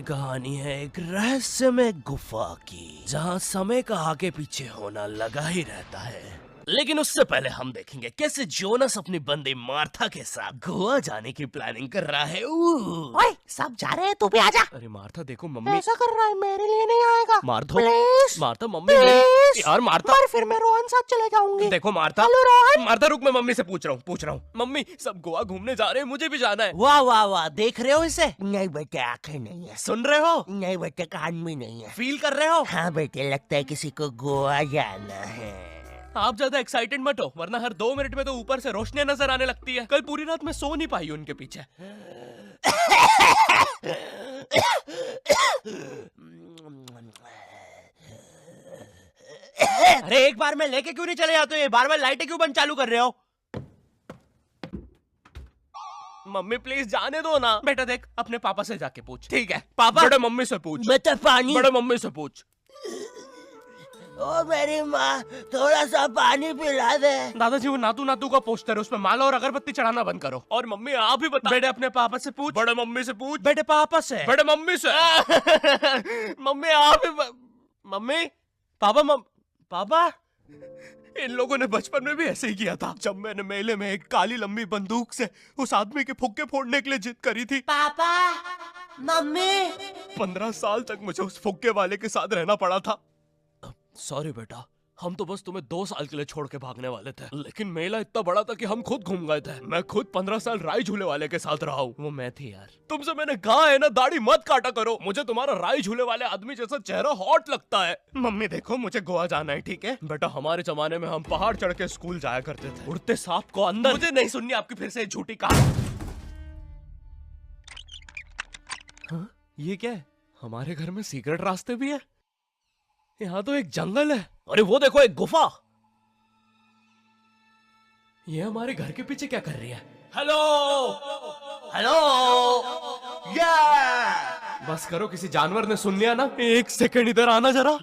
कहानी है एक रहस्यमय गुफा की, जहाँ समय का आगे पीछे होना लगा ही रहता है। लेकिन उससे पहले हम देखेंगे कैसे जोनस अपनी बंदी मार्था के साथ गोवा जाने की प्लानिंग कर रहा है। ओए, सब जा रहे हैं, तू भी आजा। अरे मार्था देखो, मम्मी ऐसा कर रहा है, मेरे लिए नहीं आएगा। Martha please Martha mummy please यार मार्था, और फिर मैं रोहन साथ चले जाऊंगी। देखो मार्था, हेलो रोहन। मार्था रुक, मैं मम्मी से पूछ रहा हूँ। मम्मी सब गोवा घूमने जा रहे हैं, मुझे भी जाना है। वाह वाह वाह, देख रहे हो इसे? नहीं बेटे, आंखें नहीं है। सुन रहे हो? नहीं बेटे, कान भी नहीं है। फील कर रहे हो? हाँ बेटे, लगता है किसी को गोवा जाना है। आप ज्यादा एक्साइटेड मत हो, वरना हर 2 मिनट में तो ऊपर से रोशनियां नजर आने लगती है। कल पूरी रात मैं सो नहीं पाई उनके पीछे। अरे एक बार में लेके क्यों नहीं चले जाते? ये बार बार लाइटें क्यों बंद चालू कर रहे हो? मम्मी प्लीज जाने दो ना। बेटा देख, अपने पापा से जाके पूछ। ठीक है पापा। बड़े मम्मी से पूछ। बेटा पानी। बड़े मम्मी से पूछ। ओ मेरी माँ, थोड़ा सा पानी पिला दे। दादाजी वो नातू नातू का पोस्टर है, उसमें माला और अगरबत्ती चढ़ाना बंद करो। और मम्मी आप भी बता। बेटे अपने पापा से पूछ। बड़े मम्मी से पूछ। बेटे पापा से। बड़े मम्मी से। मम्मी आप भी मम्मी पापा पापा इन लोगों ने बचपन में भी ऐसे ही किया था, जब मैंने मेले में एक काली लंबी बंदूक से उस आदमी के फुक्के फोड़ने के लिए जिद करी थी। पापा, मम्मी। 15 साल तक मुझे उस फुक्के वाले के साथ रहना पड़ा था। सॉरी बेटा, हम तो बस तुम्हें 2 साल के लिए छोड़ के भागने वाले थे, लेकिन मेला इतना बड़ा था कि हम खुद घूम गए थे। मैं खुद 15 साल राई झूले वाले के साथ रहा हूँ। वो मैं थी यार। तुमसे मैंने कहा है ना, दाढ़ी मत काटा करो। मुझे तुम्हारा राई झूले वाले आदमी जैसा चेहरा हॉट लगता है। मम्मी देखो, मुझे गोवा जाना है, ठीक है बेटा। हमारे जमाने में हम पहाड़ चढ़ के स्कूल जाया करते थे, उड़ते सांप को अंदर। मुझे नहीं सुननी आपकी फिर से झूठी कहानी। हाँ, ये क्या है? हमारे घर में सीक्रेट रास्ते भी है। यहाँ तो एक जंगल है। अरे वो देखो, एक गुफा। ये हमारे घर के पीछे क्या कर रही है? हेलो हेलो, बस करो, किसी जानवर ने सुन लिया ना। 1 सेकंड इधर आना जरा।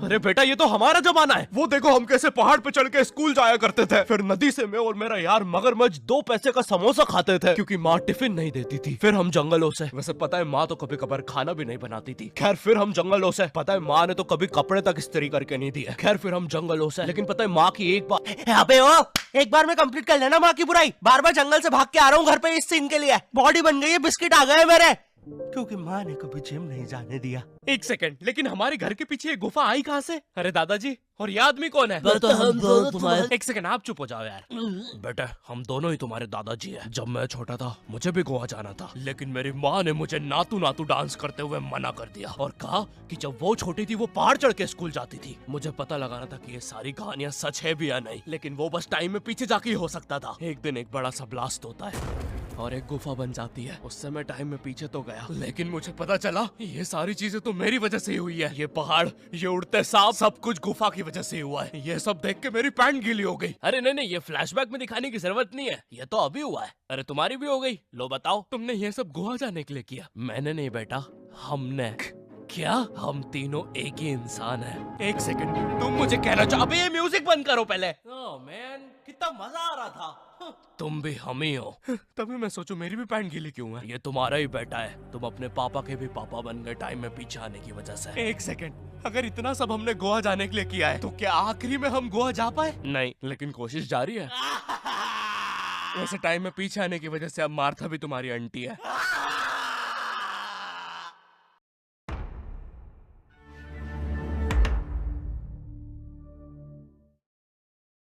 अरे बेटा, ये तो हमारा जमाना है। वो देखो, हम कैसे पहाड़ पे चढ़ के स्कूल जाया करते थे। फिर नदी से मैं और मेरा यार मगरमच्छ 2 पैसे का समोसा खाते थे, क्योंकि माँ टिफिन नहीं देती थी। फिर हम जंगलों से, वैसे पता है माँ तो कभी कभार खाना भी नहीं बनाती थी। खैर फिर हम जंगलों से, पता है माँ ने तो कभी कपड़े तक इस्त्री करके नहीं दिए। खैर फिर हम जंगलों से, लेकिन पता है माँ की एक बार। अबे ओ, एक बार में कंप्लीट कर लेना माँ की बुराई। बार बार जंगल से भाग के आ रहा हूँ घर पे इस सीन के लिए। बॉडी बन गई है, बिस्किट आ गए मेरे, क्योंकि माँ ने कभी जिम नहीं जाने दिया। 1 सेकंड, लेकिन हमारे घर के पीछे ये गुफा आई कहाँ से? अरे दादाजी, और ये आदमी कौन है? तो हम दोनों तुम्हारे। 1 सेकंड, आप चुप हो जाओ यार। बेटा, हम दोनों ही तुम्हारे दादाजी हैं। जब मैं छोटा था मुझे भी गोवा जाना था, लेकिन मेरी माँ ने मुझे नातू नातू डांस करते हुए मना कर दिया और कहा कि जब वो छोटी थी वो पहाड़ चढ़ के स्कूल जाती थी। मुझे पता लगाना था कि ये सारी कहानियां सच है भी या नहीं, लेकिन वो बस टाइम में पीछे जाके ही हो सकता था। एक दिन एक बड़ा सा ब्लास्ट होता है और एक गुफा बन जाती है। उससे मैं टाइम में पीछे तो गया, लेकिन मुझे पता चला ये सारी चीजें तो मेरी वजह से ही हुई है। ये पहाड़, ये उड़ते सांप, सब कुछ गुफा की वजह से ही हुआ है। ये सब देख के मेरी पैंट गीली हो गई। अरे नहीं, ये फ्लैशबैक में दिखाने की जरूरत नहीं है, ये तो अभी हुआ है। अरे तुम्हारी भी हो गई। लो बताओ, तुमने ये सब गोवा जाने के लिए किया? मैंने नहीं बेटा, हमने। क्या? हम तीनों एक ही इंसान हैं। 1 सेकंड, तुम मुझे कहना चाहो? अबे ये म्यूजिक बंद करो पहले। ओह मैन, कितना मजा आ रहा था। तुम भी हम ही हो। तभी मैं सोचूं मेरी भी पैंट गीली क्यों है। ये तुम्हारा ही बेटा है, तुम अपने पापा के भी पापा बन गए टाइम में पीछे आने की वजह से। 1 सेकंड, अगर इतना सब हमने गोवा जाने के लिए किया है, तो क्या आखिरी में हम गोवा जा पाए? नहीं, लेकिन कोशिश जारी है। वैसे टाइम में पीछे आने की वजह से अब मार्था भी तुम्हारी आंटी है।